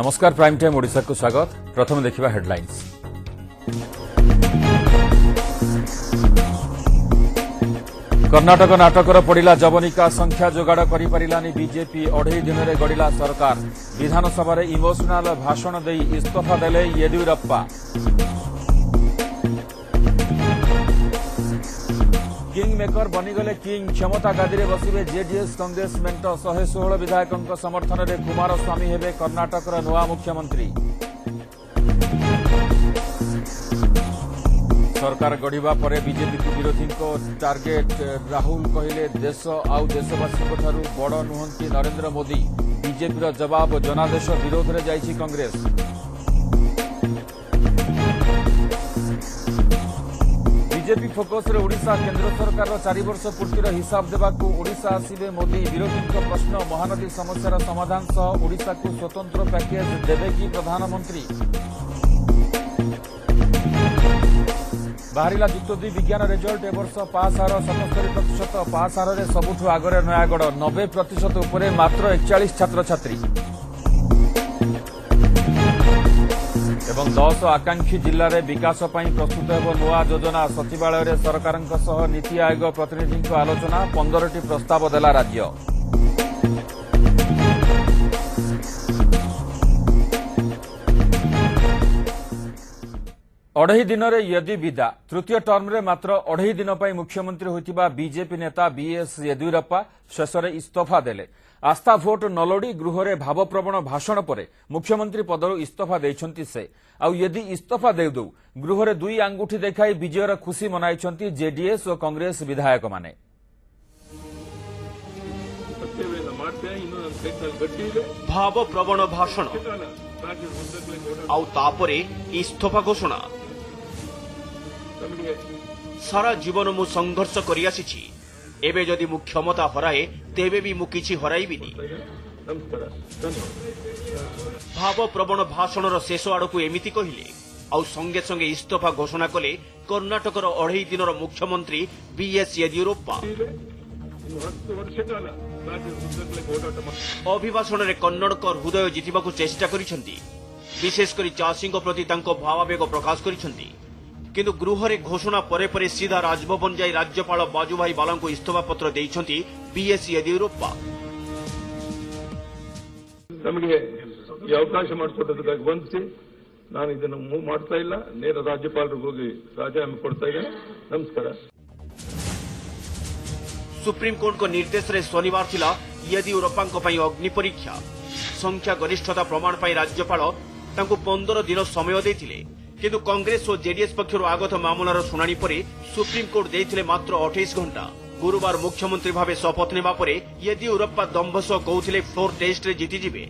नमस्कार prime time Odisha को स्वागत। प्रथम देखिबा हेडलाइंस। कर्नाटक नाटकर पड़िला जवनिका संख्या जोगाड़ करि परिलानी बीजेपी। 2.5 दिन रे गड़िला सरकार। विधानसभा रे इमोशनल भाषण देई इस्तीफा देले येदियुरप्पा। किंग मेकर बनीगले किंग। क्षमता गादी रे बसिबे जेडीएस कांग्रेस मेंट। 116 विधायकों समर्थन रे कुमारस्वामी हेबे कर्नाटकर नुआ मुख्यमंत्री। सरकार गढ़िबा परे बीजेपी को विरोधी को टार्गेट। राहुल कहिले देश आउ देशवासी ठारू बड़ नुहंती नरेंद्र मोदी। बीजेपी जवाब जनादेश विरोध रे जाइछि कांग्रेस। बीजेपी फोकस रे ओडिशा। केंद्र सरकार 4 वर्ष पूर्तिर हिसाब देबाकू ओडिशा आसिबे मोदी। विरोधी प्रश्न महानदी समस्यार समाधान सह ओडिशा को स्वतंत्र पैकेज देवे कि प्रधानमंत्री। बाहरिला युक्त 2 विज्ञान रिजल्ट। ए वर्ष पास हार 77%। पास हार रे सबुठु आगरे नयागढ़। 90% उपरे मात्र 41 छात्र छात्री। एवं 10 आकांक्षी जिले में विकास पर प्रस्तुत हो नुआ योजना। सचिवालय में सरकार नीति आयोग प्रतिनिधि आलोचना। 15टी प्रस्ताव देला राज्य। अढ़ाई दिन में यदि विदा। तृतीय टर्म रे मात्र 2.5 दिन पर मुख्यमंत्री होइतिबा बीजेपी नेता बीएस येदियुरप्पा शेष में इस्तीफा देले। आस्था भोट न लोड़ी गृह में भावप्रवण भाषण पर मुख्यमंत्री पदर इस्तीफा देइछंती से। आउ यदि इस्तीफा दे दौ गृह में 2 आंगुठी देखाई विजयर खुशी मनाइछंती जेडीएस और कांग्रेस विधायक माने। भावप्रवण भाषण आउ तापरे इस्तीफा घोषणा। सारा जीवन मु संघर्ष करि आसीछि। एबे जदि मु क्षमता हराए तेबे भी मु किछि हराइबिनी। भावप्रवण भाषणर शेष आड़कू एमिति कहिले आउ संगे संगे इस्तीफा घोषणा कले कर्नाटकर 2.5 दिनर मुख्यमंत्री बीएस येदियुरप्पा। अभिभाषण रे कन्नड़कर हृदय जितिबाकू चेष्टा करिसेंती। विशेषकर चाषी प्रति भावावेग प्रकाश करिसेंती। किंतु गृह रे घोषणा परे परे सीधा राजभवन जाई राज्यपाल बाजुभाई बाला को इस्तीफा पत्र देइछंती बीएस येदियुरप्पा। ನಮಗೆ ಈ ಅವಕಾಶ ಮಾಡಿಕೊಟ್ಟದಕ್ಕಾಗಿ ವಂದಿಸಿ ನಾನು ಇದನ್ನು ಮೂವ್ ಮಾಡ್ತಾ ಇಲ್ಲ, ನೇರ ರಾಜ್ಯಪಾಲರಿಗೆ ಹೋಗಿ ರಾಜೀನಾಮೆ ಕೊಡ್ತಾ ಇದ್ದೇನೆ। ನಮಸ್ಕಾರ। सुप्रीम कोर्ट को निर्देश रे शनिवार थिला येदियुरप्पा अग्नि परीक्षा। संख्या गरिष्ठता प्रमाण पाई राज्यपाल तांको 15 दिन समय देथिले। किंतु कांग्रेस और जेडीएस पक्षर आगत मामलार शुणाणी पर सुप्रीम कोर्ट देथिले मात्र 28 घंटा। गुरुवार मुख्यमंत्री भावे शपथ नेबा परे येदियुरप्पा दंभ सह कहउथिले फ्लोर टेस्ट रे जीति जिवे।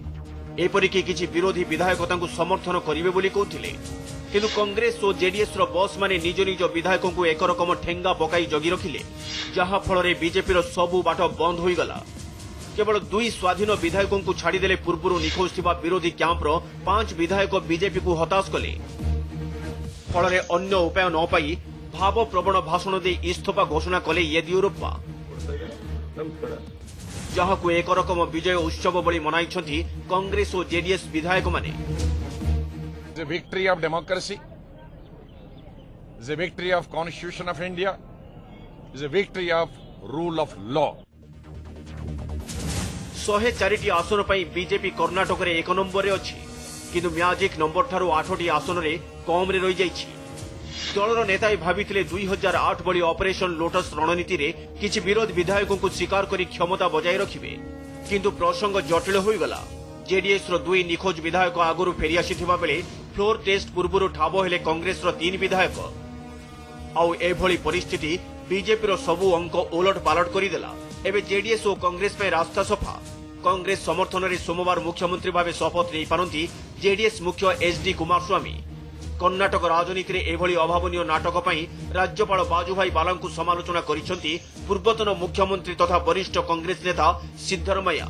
एपरिकी किछि विरोधी विधायक तांको समर्थन करिवे बोली कहउथिले। किंतु कांग्रेस और जेडीएस रो बॉस माने निज निज विधायकों को एक रकम ठेंगा पकाई जगी रखिले, जहा फल बीजेपी रो सबु बाट बंद होई गला। केवल 2 स्वाधीन विधायकों को छाड़ीदेले पूर्व निखोज थिबा विरोधी कैंप रो 5 विधायक बीजेपी को हताश कले। फल अन्य उपाय न पाई भावप्रवण भाषण दे इस्तीफा घोषणा कले येदियुरप्पा, जहा को एक रकम विजय उत्सव बली मनाइछंती कांग्रेस और जेडीएस विधायक माने। The victory of democracy is a victory of Constitution of India, is a victory of rule of law. 104टी आसन पर बीजेपी कर्नाटक रे 1 नंबर रे अछि, किंतु मैजिक नंबर ठारू 8टी आसन रे कम रे रहि जाइछि। दलर नेता भाबिथिले 2008 बली ऑपरेशन लोटस रणनीति रे किछि विरोध विधायकों को स्वीकार करी क्षमता बजाय रखिबे, किंतु प्रसंग जटिल होई गला। जेडीएस रो 2 निखोज विधायक आगुरु फेरी आसीथिबा बेले फ्लोर टेस्ट पूर्वरु ठाबो हेले कांग्रेस रो 3 विधायक। आउ एभली परिस्थिति बीजेपी रो सबु अंक ओलट पालट करी देला। एबे जेडीएस और कांग्रेस पे रास्ता सफा। कांग्रेस समर्थन रे सोमवार मुख्यमंत्री भावे शपथ नै पारंती जेडीएस मुख्य एचडी कुमारस्वामी। कर्नाटक राजनीति रे एभली अभावनीय नाटक पई राज्यपाल बाजुभाई बाला को समालोचना करिसंती पूर्वतन मुख्यमंत्री तथा वरिष्ठ कांग्रेस नेता सिद्धरमैया।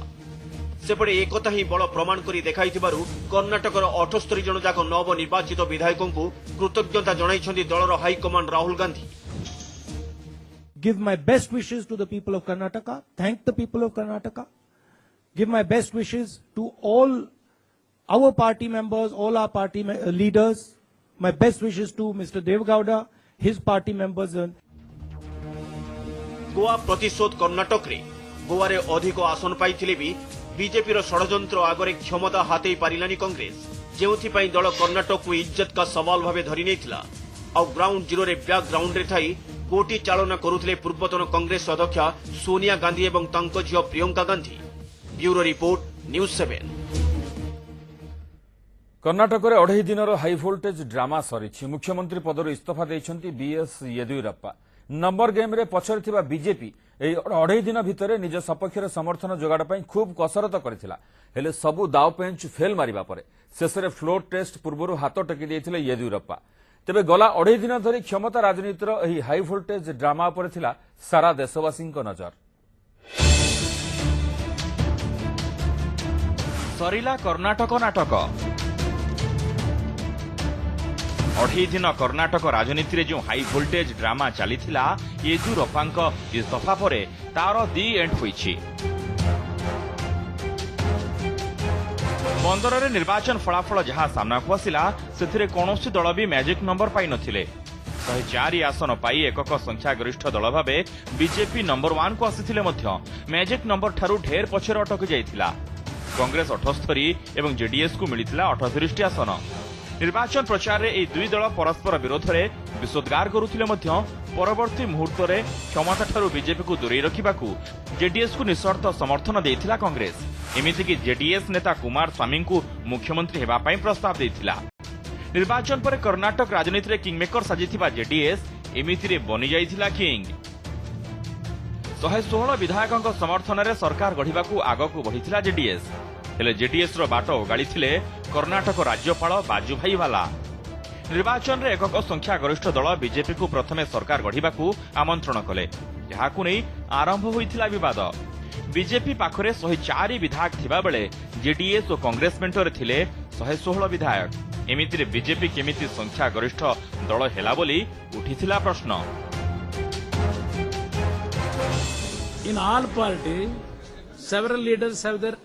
सेपटे एकता ही बड़ प्रमाण करी देखाइथिबारु कर्नाटकर 78 जन जाक नव निर्वाचित विधायकों को कृतज्ञता जणाइछंती दलर high command Rahul Gandhi. Give my best wishes to the people of Karnataka. Thank the people of Karnataka. Give my best wishes to all our party members, all our party leaders. My best wishes to Mr. Devgowda, his party members. Goa प्रतिशोध कर्णाटक रे गोवा रे अधिक आसन पाइथिले भी BJP रो षडयंत्र आगरे क्षमता हाते पारिलानी कांग्रेस जेउथि पई दल कर्णाटक को इज्जत का सवाल भाबे धरि नेथिला आ ग्राउंड जीरो रे बैकग्राउंड रे थाई कोटी चालना करुथिले पूर्वतन कांग्रेस अध्यक्ष सोनिया गांधी एवं तांको झियो Priyanka Gandhi. Bureau report news 7। Karnataka में 2.5 दिन हाई भोल्टेज ड्रामा सरी मुख्यमंत्री पदर इस्तीफा देइछन्ति बीएस येदियुरप्पा। नंबर गेम रे पछरे थिबा बीजेपी एई 2.5 दिन भितर निज सपक्ष समर्थन जोगाड़ पई खूब कसरत करथिला हेले सबु दाव पेंच फेल मारिबा परे शेषरे फ्लोर टेस्ट पूर्वरु हाथ टेकी देइथिले येदियुरप्पा। तेबे गला 2.5 दिन धरी क्षमता राजनीतिर एही हाई भोल्टेज ड्रामा पर थिला सारा देशवासी नजर। सरिला कर्णाटक नाटक 2.5 दिन कर्णाटक राजनीति रे जो हाई भोल्टेज ड्रामा चलीथिला येदियुरप्पा इस्तीफा परे तार दी एंड होईछि। 15 रे निर्वाचन फलाफल जहां सामना को आसिला सेथिरे कोनोसी दल भी मैजिक नंबर पाई नथिले। 104 आसन पाई एकक संख्या गरिष्ठ दल भाबे बीजेपी नंबर 1 को आसिथिले मध्य मैजिक नंबर ठारू ढेर पछरे अटक जाइथिला। कांग्रेस 78 एवं जेडीएस को मिलिथिला 38 आसन। निर्वाचन प्रचार रे एई दुई दल परस्पर विरोध रे विषोद्गार करुथिले मध्य परवर्ती मुहूर्त रे क्षमता ठारू बीजेपी को दूरेई रखिबाकू जेडीएस को निशर्त समर्थन देइथिला कांग्रेस। एमिति कि जेडीएस नेता कुमार स्वामी को मुख्यमंत्री हेबा पई प्रस्ताव देइथिला। निर्वाचन पर कर्णाटक राजनीति रे किंगमेकर साजिथिबा जेडीएस एमिति रे बनि जाइथिला किंग। 116 विधायकों समर्थन रे सरकार गढ़िबाकू आगकू बढ़िथिला जेडीएस। हेले जेडीएस रो बाट ओगाळिथिले कर्णाटक राज्यपाल बाजुभाई वाला। निर्वाचन रे एकक संख्या गरिष्ठ दल बीजेपी को प्रथमे सरकार गढ़िबाकू आमंत्रण कले जहाकू नै आरंभ होइथिला विवाद। बीजेपी पाखरे 104 विधायक थिबा बेले जेडीएस और कांग्रेस मेंटरे थिले 116 विधायक। एमिति रे बीजेपी केमिति संख्या गरिष्ठ दल हेला बोली उठिथिला प्रश्न। In all parties, several leaders have their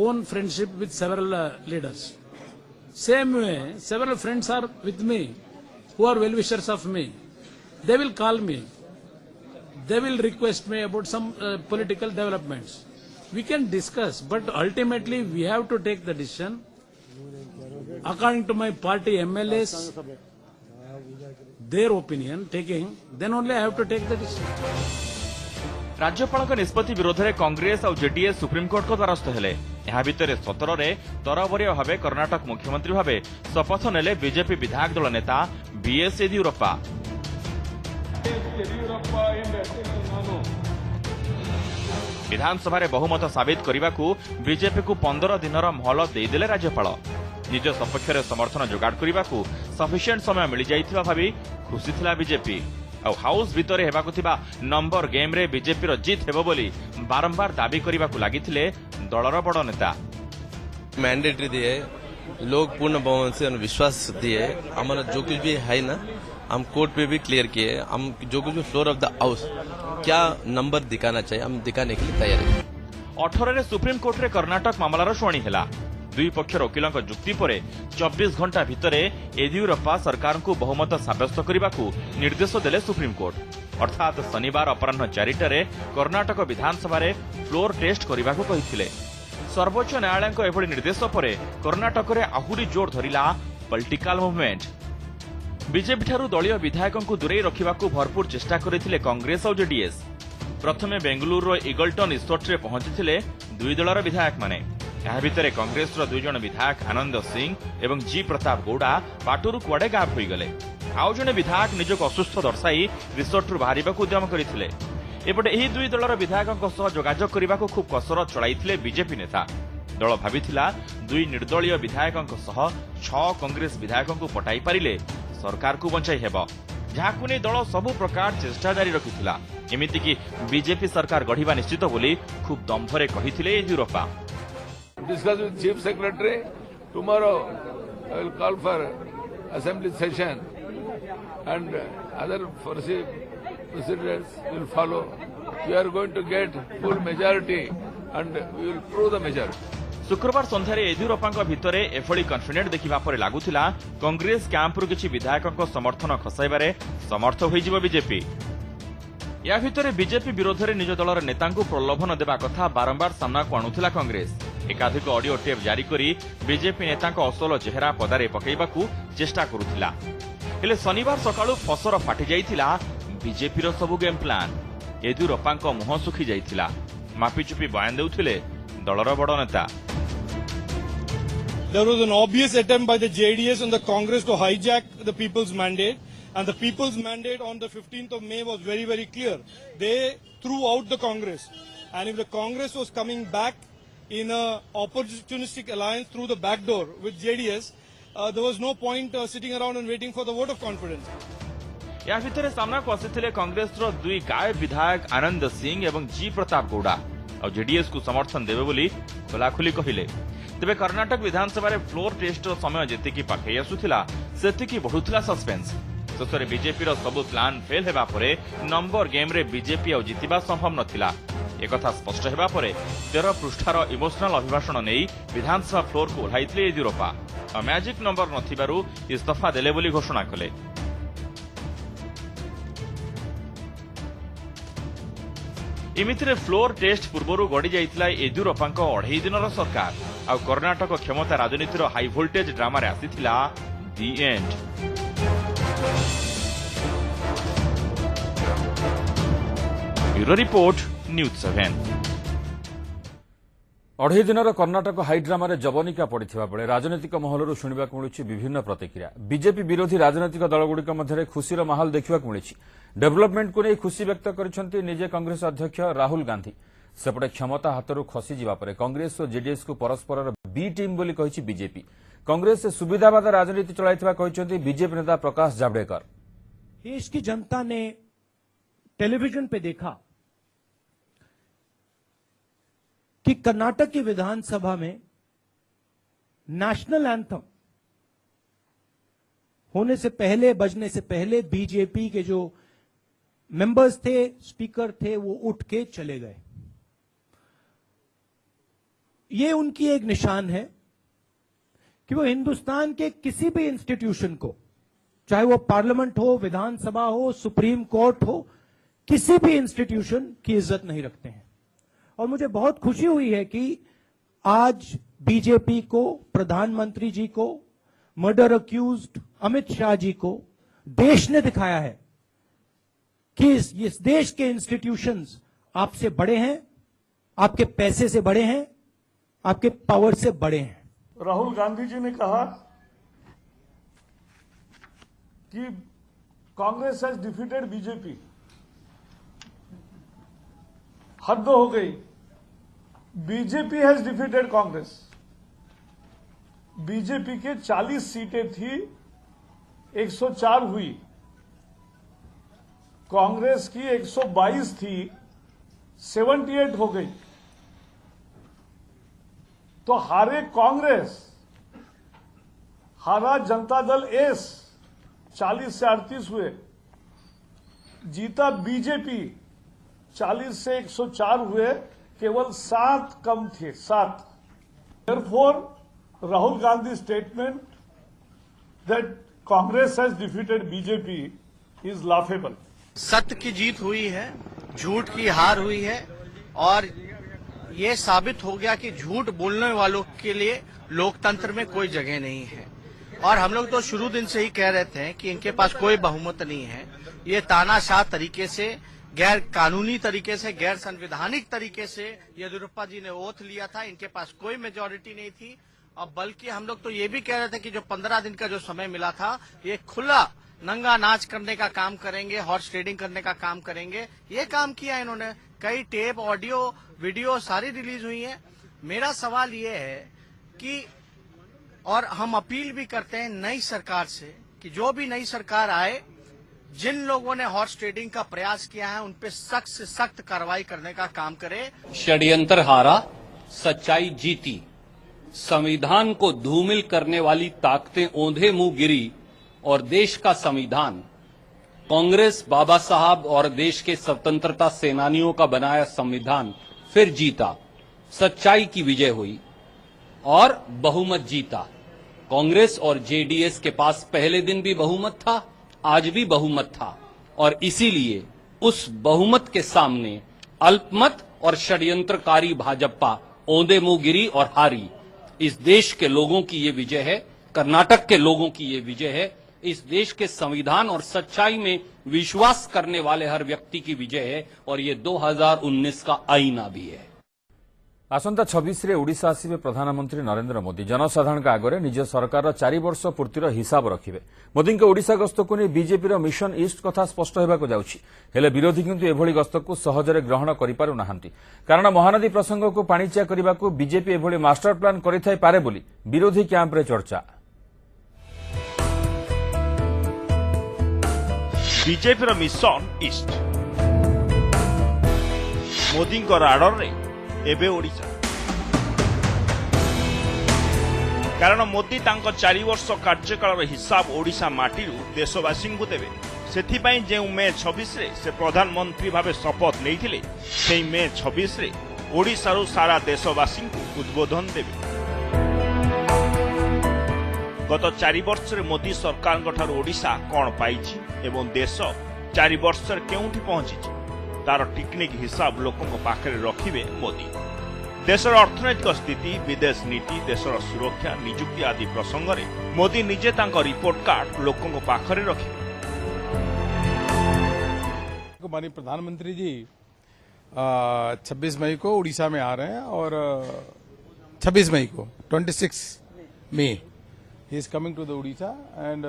own friendship with several leaders. Same way, several friends are with me who are well-wishers of me. They will call me. They will request me about some political developments. We can discuss, but ultimately we have to take the decision. According to my party MLAs, their opinion taking, then only I have to take the decision. राज्यपाल निष्पत्ति विरोध में कांग्रेस और JDS supreme court को द्वारस्थ हेले। यहाँ भितर 17 रे तरबरिया भावे कर्णाटक मुख्यमंत्री भावे शपथ नेले बीजेपी विधायक दल नेता बीएस येदियुरप्पा। विधानसभा बहुमत साबित करने को बीजेपी को 15 दिन मोहलत देदेले राज्यपाल। निज सपक्ष समर्थन जोगाड़ करने को सफिशिएंट समय मिल जाइथिबा भाबी खुशी थिला बीजेपी। और हाउस भितर हेबाकु थिबा नंबर गेम रे बीजेपी रो जीत हेबो बोली बारंबार दाबी करने को लागिथिले दलर बड़ नेता। मैंडेटरी दिए लोग पूर्ण बहुमत से विश्वास दिए। हमारा जो कुछ भी है ना हम कोर्ट पे भी क्लियर किए। हम जो कुछ भी फ्लोर ऑफ द हाउस क्या नंबर दिखाना चाहिए हम दिखाने के लिए तैयार है। 18 रे सुप्रीम कोर्ट रे कर्णाटक मामलार शुणाणी हेला। दुई पक्षर वकिलों जुक्ति पर 24 घंटा भितर येदियुरप्पा सरकार को बहुमत साब्यस्त करने को निर्देश देले सुप्रीम कोर्ट। अर्थात शनिवार अपराह 4टारे कर्णाटक विधानसभा रे फ्लोर टेस्ट करने को कहिथिले। सर्वोच्च न्यायालय एभली निर्देश पर कर्णाटक रे आहुरी जोर धरिला पॉलिटिकल मूवमेंट। बीजेपी ठारू दलीय विधायकों को दूरेई रखिबाकू भरपूर चेष्टा करथिले कांग्रेस और जेडीएस। प्रथमे बेंगलुरु इगल्टन रिसोर्ट रे पहुंचीथिले दुई दलर विधायक माने। यहाँ भितर कांग्रेस 2 जण विधायक आनंद सिंह एवं जी प्रताप गौड़ा पाटुरु कुआडे गायब हो गले। आउ जणे विधायक निजक असुस्थ दर्शाई रिसोर्ट बाहर उद्यम करथिले। एपटे एही दुई दलर विधायकों सह जोगाजोग करने को खूब कसरत चलाइथिले बीजेपी नेता। दल भाबिथिला दुई निर्दलीय विधायकों सह 6 कांग्रेस विधायकों को पटाई पारिले सरकार को बंचाई हेबो। जहाकू नै दल सबु प्रकार चेष्टा जारी रखिथिला। एमिति कि बीजेपी सरकार गढ़िबा निश्चित बोली खूब दंभरे कहिथिले Yediyurappa. Discuss with Chief Secretary. Tomorrow I will call for assembly session and other procedures will follow. We are going to get full majority and we will prove the majority. शुक्रवार सन्धार येदियुरप्पा भितर एभली कन्फिडेंट देखा पर लगुला कांग्रेस कैंपरू किछि विधायकों समर्थन खसाइबारे समर्थ होइजिबो बीजेपी। या भितर बीजेपी विरोध में निज दलर नेता प्रलोभन देवा कथा बारंबार सामना को आणुथिला कांग्रेस। एकाधिक ऑडियो टेप जारी करी बीजेपी नेता असल चेहरा पदारे पकईबाकू चेष्टा करुथिला। हेले शनिवार सकाळू फसर फाटी जाइथिला बीजेपी सबु गेम प्लान। येदियुरप्पा मुह सुखी जाइथिला। मापिचुपी बयान देउथिले दलर बड़ नेता। There was an obvious attempt by the JDS and the Congress to hijack the people's mandate. And the people's mandate on the 15th of May was very, very clear. They threw out the Congress. And if the Congress was coming back in an opportunistic alliance through the back door with JDS, there was no point sitting around and waiting for the vote of confidence. या भितर सामना को आसिथिले कांग्रेस रो दुई गायब विधायक आनंद सिंह एवं जी प्रताप गौड़ा और JDS को समर्थन देबे बोली खोलाखोली कहिले। तेबे कर्नाटक विधानसभा रे फ्लोर टेस्ट समय जेतिकी पाखे आसुथिला सेतिकी बढ़ुथिला सस्पेंस। शेषे बीजेपी सबु प्लान फेल हेबा परे नंबर गेम रे बीजेपी आ जितिबा संभव नथिला। एकथा स्पष्ट हेबा परे 13 पृष्ठार इमोशनल अभिभाषण नै विधानसभा फ्लोर को ओह्लाइथिले येदियुरप्पा आ मैजिक नंबर नथिबारु इस्तीफा देले बोली घोषणा कले। इमितिरे फ्लोर टेस्ट पूर्वरु गड़ी जाइतिला येदियुरप्पा 2.5 दिनर सरकार आ कर्नाटक क्षमता राजनीतिर हाई वोल्टेज ड्रामा रे आसिथिला the end. Bureau report news 7। 2.5 दिनर कर्नाटक हाईड्रामा जवनिका पड़ता बेले राजनीतिक महलू शुणा मिलूँ विभिन्न प्रतिक्रिया। बीजेपी विरोधी राजनीतिक दलगुड़िक मध्य खुशीर माहौल देखा मिली। डेभलपमेंट को नहीं खुशी व्यक्त कर निजे कांग्रेस अध्यक्ष राहुल गांधी। सेपटे क्षमता हाथरू खसी जावा परे कांग्रेस और जेडीएस को परस्पर बी टीम बोली कहिछि बीजेपी। कांग्रेस से सुविधावाद राजनीति चलाइथिबा कहिसंती बीजेपी नेता प्रकाश जावड़ेकर। देश की जनता ने टेलीविजन पे देखा कि कर्नाटक की विधानसभा में नेशनल एंथम होने से पहले, बजने से पहले बीजेपी के जो मेंबर्स थे, स्पीकर थे, वो उठ के चले गए। ये उनकी एक निशान है कि वो हिंदुस्तान के किसी भी इंस्टीट्यूशन को, चाहे वो पार्लियामेंट हो, विधानसभा हो, सुप्रीम कोर्ट हो, किसी भी इंस्टीट्यूशन की इज्जत नहीं रखते हैं। और मुझे बहुत खुशी हुई है कि आज बीजेपी को, प्रधानमंत्री जी को, मर्डर अक्यूज्ड अमित शाह जी को देश ने दिखाया है कि इस देश के इंस्टीट्यूशंस आपसे बड़े हैं, आपके पैसे से बड़े हैं, आपके पावर से बड़े हैं। राहुल गांधी जी ने कहा कि कांग्रेस हैज डिफीटेड बीजेपी। हद हो गई। BJP has defeated Congress. BJP के 40 सीटें थी, 104 हुई। कांग्रेस की 122 थी, 78 हो गई। तो हारे कांग्रेस, हारा जनता दल एस, 40 से 38 हुए। जीता बीजेपी, 40 से 104 हुए, केवल 7 कम थे, 7। Therefore, Rahul Gandhi's statement that Congress has defeated BJP is laughable. सत्य की जीत हुई है, झूठ की हार हुई है और ये साबित हो गया कि झूठ बोलने वालों के लिए लोकतंत्र में कोई जगह नहीं है। और हम लोग तो शुरू दिन से ही कह रहे थे कि इनके पास कोई बहुमत नहीं है। ये तानाशाह तरीके से, गैर कानूनी तरीके से, गैर संवैधानिक तरीके से येदियुरप्पा जी ने ओथ लिया था। इनके पास कोई मेजॉरिटी नहीं थी। और बल्कि हम लोग तो ये भी कह रहे थे कि जो 15 दिन का जो समय मिला था, ये खुला नंगा नाच करने का काम करेंगे, हॉर्स ट्रेडिंग करने का काम करेंगे। ये काम किया इन्होंने। कई टेप, ऑडियो, वीडियो सारी रिलीज हुई है। मेरा सवाल ये है कि, और हम अपील भी करते हैं नई सरकार से कि जो भी नई सरकार आए, जिन लोगों ने हॉर्स ट्रेडिंग का प्रयास किया है उन पे सख्त से सख्त कार्रवाई करने का काम करे। षड्यंत्र हारा, सच्चाई जीती। संविधान को धूमिल करने वाली ताकतें औंधे मुंह गिरी और देश का संविधान, कांग्रेस, बाबा साहब और देश के स्वतंत्रता सेनानियों का बनाया संविधान फिर जीता। सच्चाई की विजय हुई। और बहुमत जीता। कांग्रेस और जेडीएस के पास पहले दिन भी बहुमत था, आज भी बहुमत था, और इसीलिए उस बहुमत के सामने अल्पमत और षड्यंत्रकारी भाजपा औंधे मुंह गिरी और हारी। इस देश के लोगों की ये विजय है, कर्नाटक के लोगों की ये विजय है, इस देश के संविधान और सच्चाई में विश्वास करने वाले हर व्यक्ति की विजय है, और ये 2019 का आईना भी है। आसंता 26 रे ओडिशा आसिबे प्रधानमंत्री नरेंद्र मोदी जनसाधारण आगे निज सरकार 4 वर्ष पूर्तिर हिसाब रखिबे। मोदी ओडिशा गस्त को नहीं बीजेपी मिशन ईस्ट कथा स्पष्ट होगा जाउछि, हेले विरोधी किंतु एभली गस्त को सहजरे ग्रहण करिपारु नाहांती, कारण महानदी प्रसंग को पाणिचिया करने को बीजेपी एभली मास्टर प्लान करिथाई पारे बोली विरोधी कैंप रे चर्चा। BJP mission east Modi order रे एबे ओडिशा, कारण मोदी तांको 4 वर्ष कार्यकाल हिसाब ओडिशा माटी देशवासी को देवे। सेथिपाई जे मे 26 रे से प्रधानमंत्री भावे शपथ नहीं से मे 26 रे ओडिशारू सारा देशवासी को उद्बोधन देवे। गत 4 वर्ष रे मोदी सरकार ओडिशा कौन पाइछि एवं देश 4 वर्ष केउठी पहुंची तार टेक्निक हिसाब लोकों पाखरे रखिबे मोदी। देशर अर्थनैतिक स्थिति, विदेश नीति, देशर सुरक्षा, नियुक्ति आदि प्रसंग में मोदी निजे तांको रिपोर्ट कार्ड लोकों पाखरे रखिबे। माननीय प्रधानमंत्री जी 26 मई को उड़ीसा में आ रहे हैं, और 26 मई को 26 मई ही is coming to the Orissa and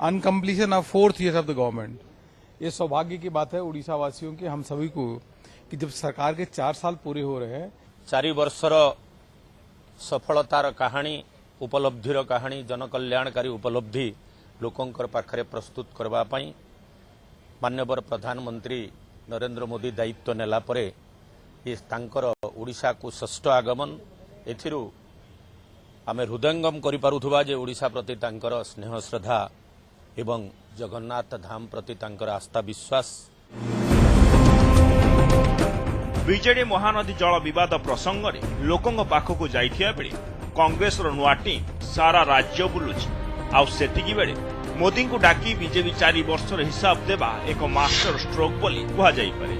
on completion of 4th year of the government. ये सौभाग्य की बात है उड़ीसा वासियों की, हम सभी को, कि जब सरकार के 4 साल पूरे हो रहे हैं, 4 वर्षर सफलतार कहानी, उपलब्धिर कहानी, जनकल्याणकारी उपलब्धि लोकंकर पाखरे प्रस्तुत करबा पई माननीय प्रधानमंत्री नरेंद्र मोदी दायित्व नेला परे ये तांकर उड़ीसा को षष्ठ आगमन। एथिरु आमे हृदयंगम करि पारुथबा जे उड़ीसा प्रति तांकर स्नेह श्रद्धा एवं जगन्नाथ धाम प्रति तांकर आस्था विश्वास। बीजेडी महानदी जल विवाद प्रसंग में लोकों पाखक जाइथिया बेले कांग्रेस नुआ टीम सारा राज्य बुलुछि। आउ सेतिकी बेले मोदी को डाकी बीजेपी 4 वर्षर हिसाब देवा एक मास्टर स्ट्रोक बोली कहा जाई पारे।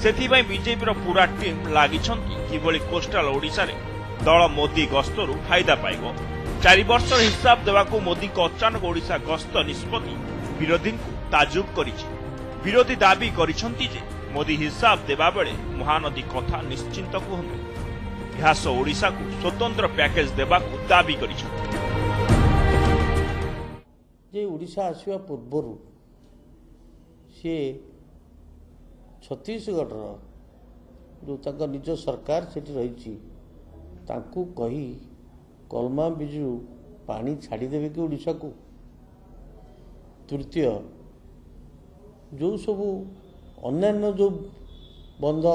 सेथिबाई बीजेपी पूरा टीम लागिछंती किभली कोस्टाल ओडिशा रे दल मोदी गस्तरु फायदा पाइबो। 4 वर्षर हिसाब देवा को मोदी को अचानक ओडिशा गस्त निष्पत्ति विरोधी को ताजुब करिछि। विरोधी दाबी करिछंती जे मोदी हिसाब देवा बेले महानदी कथा निश्चिंत कहतु यह ओडिशा को स्वतंत्र पैकेज देवा को दाबी करिछंती। जे ओडिशा आसिया पूर्वरु से छत्तीसगढ़ जो ताका निज सरकार सेठी रहिछि तांकू कही कलमा बिजु पानी छाड़ी देवे कि ओडिशा को। तृतीय जो सबू अन्य जो बंध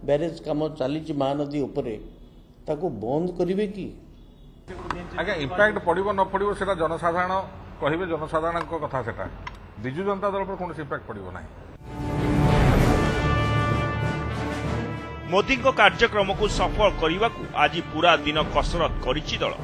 बैरेज काम चली महानदी उपरे ताको बंद करिवे कि आगे इम्पैक्ट पड़ो न पड़ो से जनसाधारण कहे, जनसाधारण कथा से विजु जनता दल पर कौन इम्पैक्ट पड़ो ना। मोदी कार्यक्रम को सफल करने को आज पूरा दिन कसरत करिछि दल।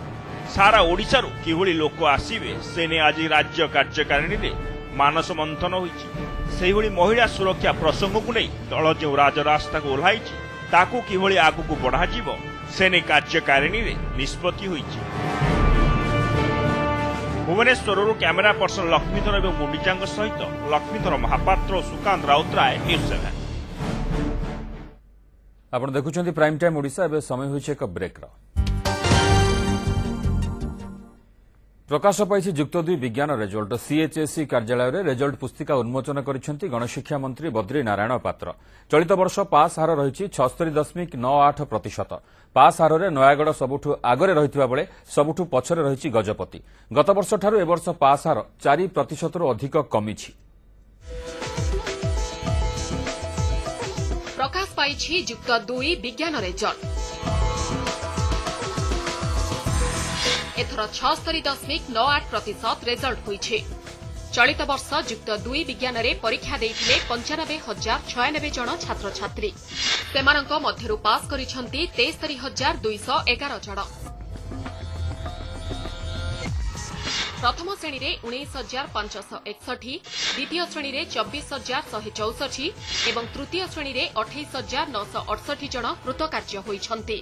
सारा ओडिशारू किभली लोक आसिबे से ने आज राज्य कार्यकारिणी रे मानस मंथन होइछि। सेही भली महिला सुरक्षा प्रसंग को नहीं दल जो राजरास्ता को ओह्लाइछि ताकू किभली आगु को बढ़ा जीवो से ने कार्यकारिणी रे निष्पत्ति होइछि। भुवनेश्वर कैमेरा पर्सन लक्ष्मीधर एवं गुंडीचांग सहित लक्ष्मीधर महापात्र और सुकांत राउतराय न्यूज 7। आप देखुं प्राइम टाइम ओडिशा। एवं समय होइछि एक ब्रेक। प्रकाश पाई जुक्त 2 विज्ञान रेजल्ट। सीएचएसई कार्यालय में रेजल्ट पुस्तिका उन्मोचन करिसेंति गणशिक्षा मंत्री बद्री नारायण पात्र। चलित वर्ष पास हार रही 76.98%। पास हार में नयागढ़ सबुठु आगरे रहिथिबा बेले सबुठु पछरे रही गजपति। गत वर्ष ठारू ए वर्ष पास हार 4% रु अधिक कमिछि। प्रकाश पाई जुक्त 2 विज्ञान रेजल्ट। एथर 76.98% रेजल्ट होइछे। चलित वर्ष जुक्त 2 विज्ञान रे परीक्षा देइथिले 95,096 जन छात्र छात्री। सेमानंक मध्यरु पास करिसंती 73,211 जन। प्रथम श्रेणी में 19,561, द्वितीय श्रेणी में 24,164 एवं तृतीय श्रेणी में 28,968 जन कृतकार्य होइछन्ति।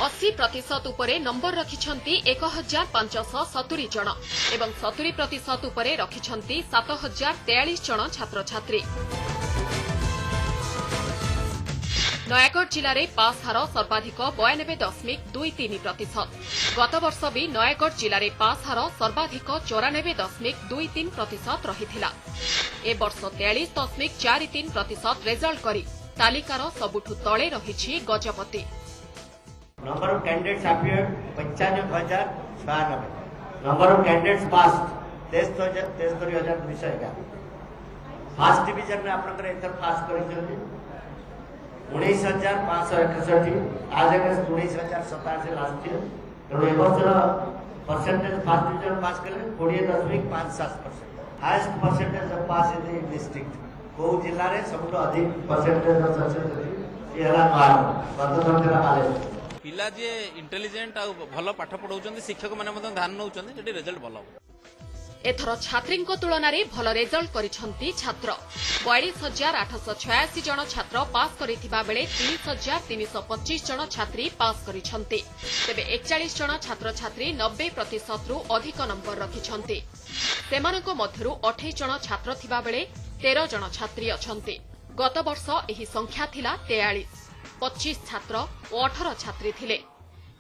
80% उपरे नंबर रखिछन्ति 1,570 जन एवं 70% उपरे रखिछन्ति 7,043 जन छात्र छात्री। नयागढ़ जिले में पास हार सर्वाधिक 92.23%। गत वर्ष भी नयागढ़ जिले में पास हार सर्वाधिक 94.23% रहिथिला। ए वर्ष 43.43% रेजल्ट करी तालिकार सबुठु तले रहिछि Gajapati. Number of candidates appeared 95,096। Number of candidates pass 73,211। First division में आपनकर एथर पास करिसथि 19,561 आज अगेंस्ट 19,087 लास्ट ईयर। तेणु ए वर्ष परसेंटेज फर्स्ट डिवीजन पास कले 20.57%। Highest percentage of pass in the district को जिल्ला रे सबटो अधिक परसेंटेज ऑफ सक्सेस अछि ये हला गत थरला माले पिला जे इंटेलिजेंट आ भलो पाठ पढौचंदी शिक्षक माने मते ध्यान नउचंदी जेडी रिजल्ट भलो। एथर छात्रींको तुलना रे भल रेजल्ट करिछन्ति छात्र। 42,886 जन छात्र पास करिथिबा बेले 3,325 जन छात्री पास करिछन्ति। तेबे 41 जन छात्र छात्री 90% रु अधिक नंबर रखिछन्ति। सेमानक मध्यरु 28 जन छात्र थिबा बेले 13 जन छात्री अछन्ति। गत वर्ष एही संख्या थिला 43। 25 छात्र और 18 छात्री थिले।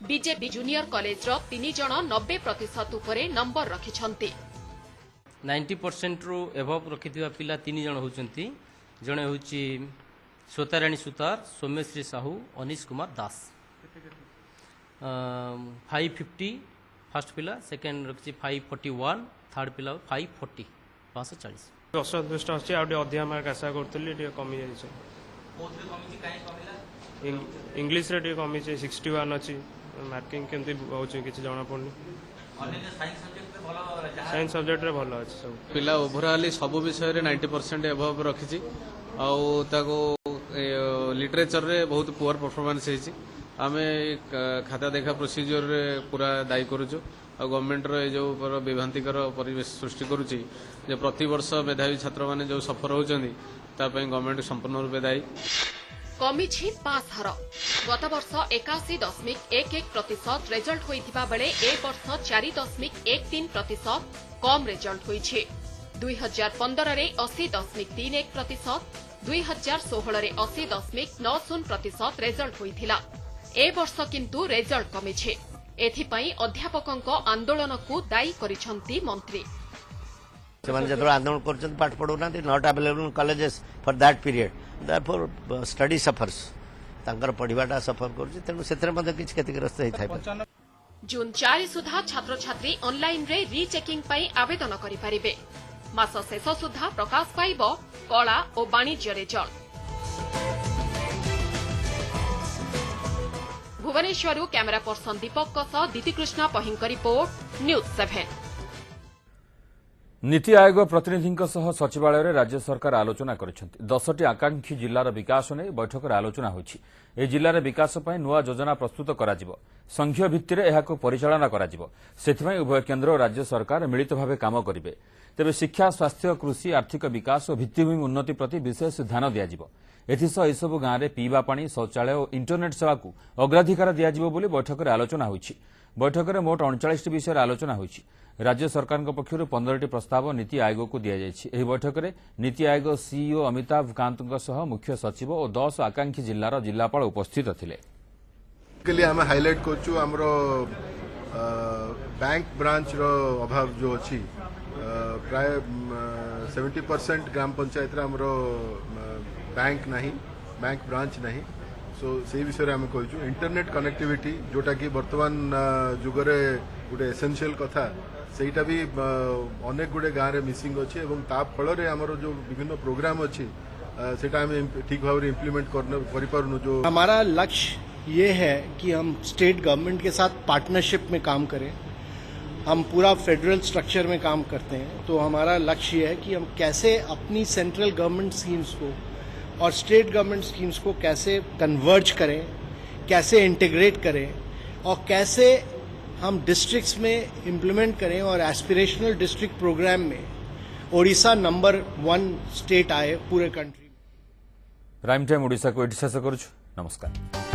बीजेपी जूनियर कॉलेज रो 3 जन 90% उपरे नंबर रखिछन्ति। 90% रु एभव रखिथिबा पिला 3 जन होचंती। जणे होची स्वताराणी सुतार, सोमेश्री साहू, अनिश कुमार दास। 550 फर्स्ट पिला, सेकंड रखिछि 541, थर्ड पिला 540 540। असंतुष्ट अछि आ अधिक मार्क आशा करतली टे कमी जाय छै। कोथरे कमी छै काहे कमिला? इंग्लिश रे टे कमी छै 61 अछि। मार्किंग केमती होछि किछ जाना पड़नी। अन्य साइंस सब्जेक्ट रे भलो साइंस सब्जेक्ट रे भलो अछि सब। पिला ओवरऑल सब विषय रे 90% एबव रखिछि आ ताको लिटरेचर रे बहुत पुअर परफॉर्मेंस हेछि। आमे खाता देखा प्रोसीजर रे पूरा दायी करूछु आ गवर्नमेंट रो जो विभ्रांतिकर परिवेश सृष्टि करूछि जे प्रति वर्ष मेधावी छात्र माने जो सफर होचंदी ता पय गवर्नमेंट संपूर्ण रूपे दायी। कमिछि पास हार। गत वर्ष 81.11% रेजल्ट होइथिबा बेले ए वर्ष 4.13% कम रेजल्ट होइछि। 2015 रे 80.31%, 2016 रे 80.90% रेजल्ट होइथिला। ए वर्ष किंतु रेजल्ट कमिछि। एथिपई अध्यापकंक आंदोलनकु दायी करिसंती मंत्री। जो आंदोलन कर पाठ पढ़ुना not available colleges for that period therefore study suffers तांकर पढ़ाटा सफर कर क्षतिग्रस्त होता है। जून 4 सुधा छात्र छात्री ऑनलाइन रे रीचेकिंग पई आवेदन करि परिबे। मास शेष सुधा प्रकाश पाइब कला और वाणिज्य रेजल्ट। भुवनेश्वर कैमरा पर्सन दीपक दीतिकृष्ण पहिंक रिपोर्ट न्यूज 7। नीति आयोग प्रतिनिधि सचिवालय में राज्य सरकार आलोचना करिसेंति। 10टी आकांक्षी जिलार विकास नहीं बैठक में आलोचना होछि। ए जिलार विकास पई नुआ योजना प्रस्तुत कराजिबो। संघीय भित्तिरे एहाको परिचालना कराजिबो। सेथिपई उभय केंद्र और राज्य सरकार मिलित भावे काम करिवे। तेबे शिक्षा, स्वास्थ्य, कृषि, आर्थिक विकास और भित्तिभूमि उन्नति प्रति विशेष ध्यान दियाजिबो। एथिसह एसबु गाँव में पीवा पानी, शौचालय और इंटरनेट सेवा को अग्राधिकार दियाजिबो बोली बैठक में आलोचना होछि। बैठक में मोट 39 विषय आलोचना होछि। राज्य सरकार पक्षर 15टी प्रस्ताव नीति आयोग को दिया जायछि। एही बैठक में नीति आयोग सीईओ अमिताभ कांत मुख्य सचिव और 10 आकांक्षी जिलार जिलापाल उपस्थित थिले। के लिए हम हाईलाइट करछु हमरो बैंक ब्रांच रो अभाव जो अछि प्राय 70% ग्राम पंचायत रे हमरो बैंक नहीं, बैंक ब्रांच नहीं। सो से विषय आम कहूँ इंटरनेट कनेक्टिविटी जोटा कि वर्तमान जुगरे गोटे एसेंशियल कथा सेटा भी अनेक गुड़े गाँव में मिसिंग अच्छे और ता फल आमर जो विभिन्न प्रोग्राम अच्छी सेटा आम ठीक भाव इम्प्लीमेंट कर जो हमारा लक्ष्य ये है कि हम स्टेट गवर्नमेंट के साथ पार्टनरशिप में काम करें। हम पूरा फेडरल स्ट्रक्चर में काम करते हैं, तो हमारा लक्ष्य ये है कि हम कैसे अपनी सेंट्रल गवर्नमेंट स्कीम्स को और स्टेट गवर्नमेंट स्कीम्स को कैसे कन्वर्ज करें, कैसे इंटीग्रेट करें और कैसे हम डिस्ट्रिक्ट्स में इम्प्लीमेंट करें और एस्पिरेशनल डिस्ट्रिक्ट प्रोग्राम में ओडिशा नंबर 1 स्टेट आए पूरे कंट्री में। प्राइम टाइम ओडिशा को एठी शेष करूछु। नमस्कार।